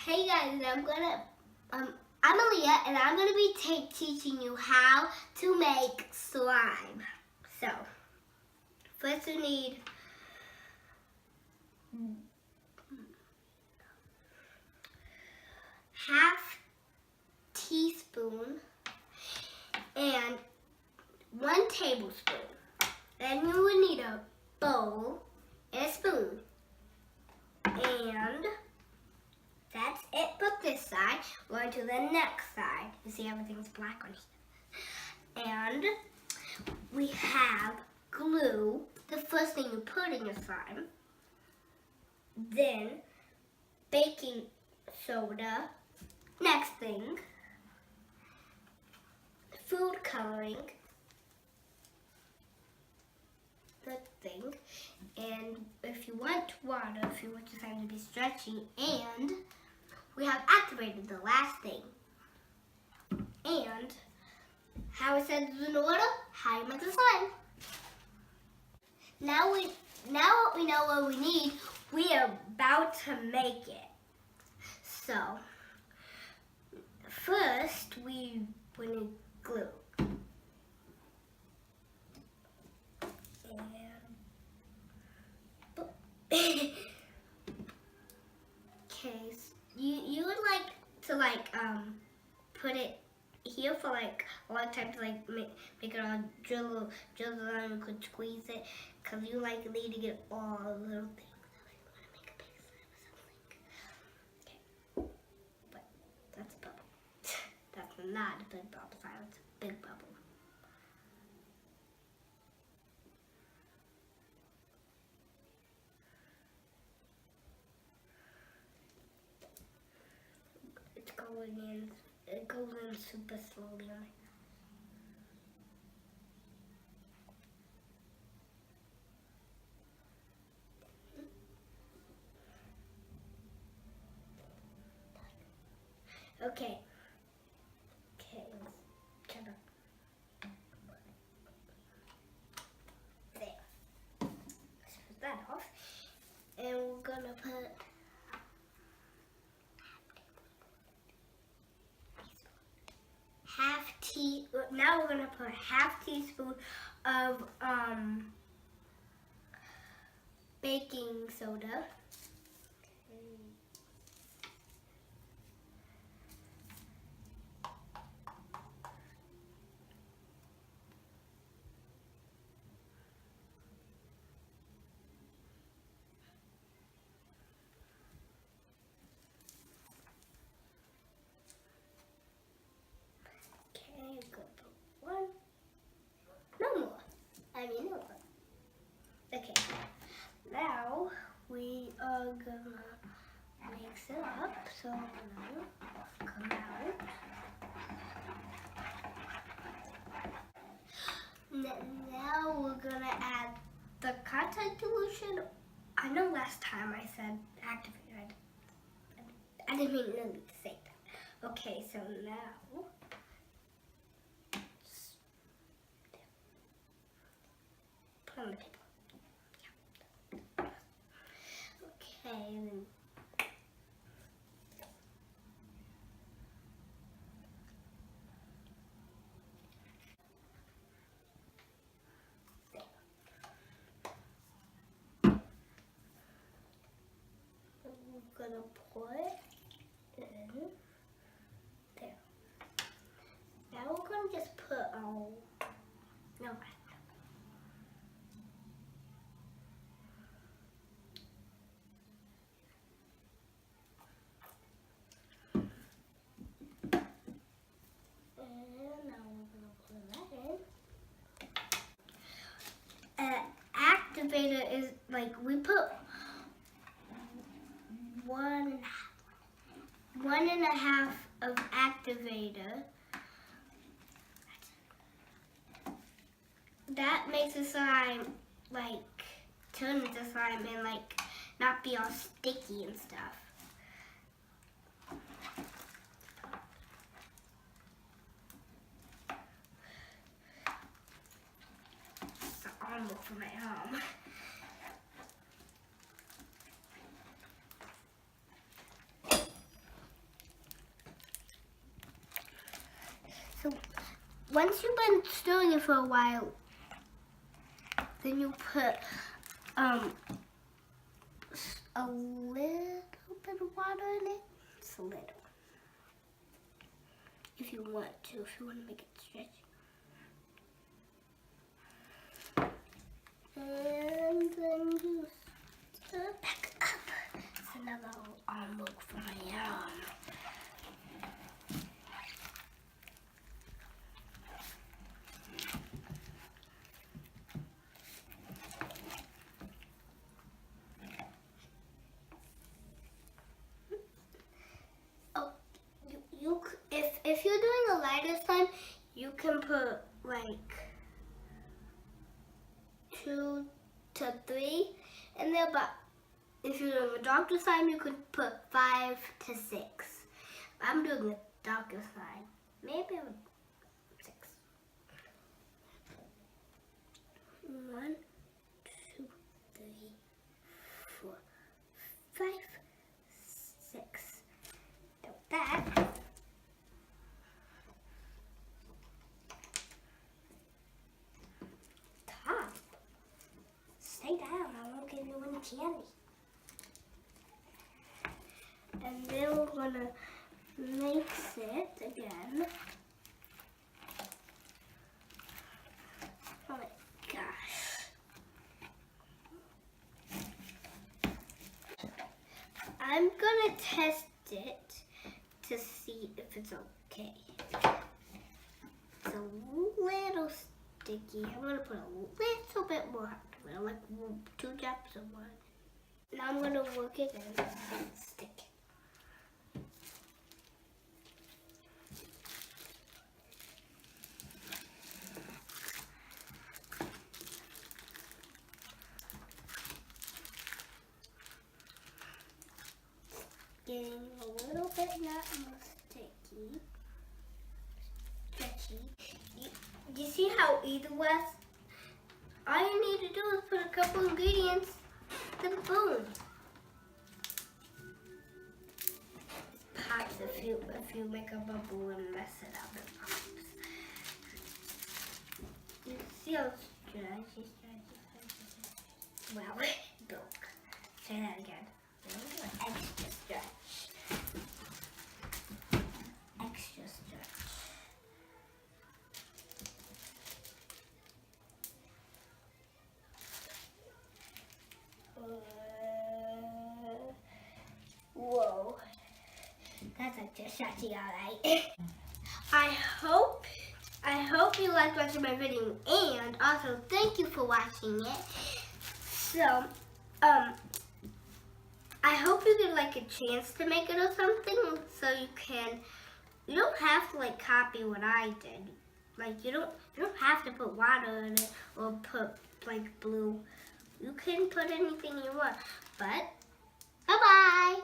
Hey guys, I'm Aaliyah, and I'm gonna be teaching you how to make slime. So, first you need half teaspoon and 1 tablespoon. Then you will need a bowl and a spoon. And that's it for this side. Going to the next side. You see everything's black on here. And we have glue, the first thing you put in your slime. Then baking soda. Next thing, food coloring. Third thing, and if you want water, if you want your slime to be stretchy, and we have activated the last thing. And how it says in order, how you make the slime. Now what we know what we need, we are about to make it. So first we need glue. Okay, so you would like to put it here for a long time to make it all drizzle and you could squeeze it, because you need to get all the little things. Want to make a big slime or something. Okay, but that's a bubble. That's not a big bubble slime, it's a big bubble. It goes in super slowly. Okay, let's turn up. There. Let's put that off. And we're gonna put now we're gonna put half teaspoon of baking soda. Okay, now we are gonna mix it up. So now come out. Now we're gonna add the contact solution. I know last time I said activate. I didn't mean really to say that. Okay, so now. Put on the table. Okay, and then we're gonna put in there. Now we're gonna just put activator is we put 1.5 of activator. That makes the slime turn into slime and not be all sticky and stuff. It's an almost for my arm. once you've been stirring it for a while, then you put a little bit of water in it. Just a little. If you want to make it stretchy. And then you stir it back up. It's another arm work for my arm. If you're doing a lighter slime, you can put like 2 to 3 in there, but if you're doing a darker slime, you could put 5 to 6. I'm doing the darker slime. Maybe 6. 1, 2, 3, 4, 5, 6. Do that. Stay down, I won't give you any candy. And then we're gonna mix it again. Oh my gosh. I'm gonna test it to see if it's okay. It's a little sticky. I'm gonna put a little bit more. Like 2 drops of water. Now I'm gonna work it in and stick it. Getting a little bit not more sticky, stretchy. You see how easy it was? All you need to do is put a couple ingredients, then boom. It pops if you make a bubble and mess it up, it pops. You see how stretchy. Well, it broke. Say that again. Extra stretch. Extra stretch. Whoa, that's extra stretchy, alright. I hope you liked watching my video, and also thank you for watching it. So, I hope you get like a chance to make it or something, so you don't have to like copy what I did. Like you don't have to put water in it or put like blue. You can put anything you want, but bye-bye.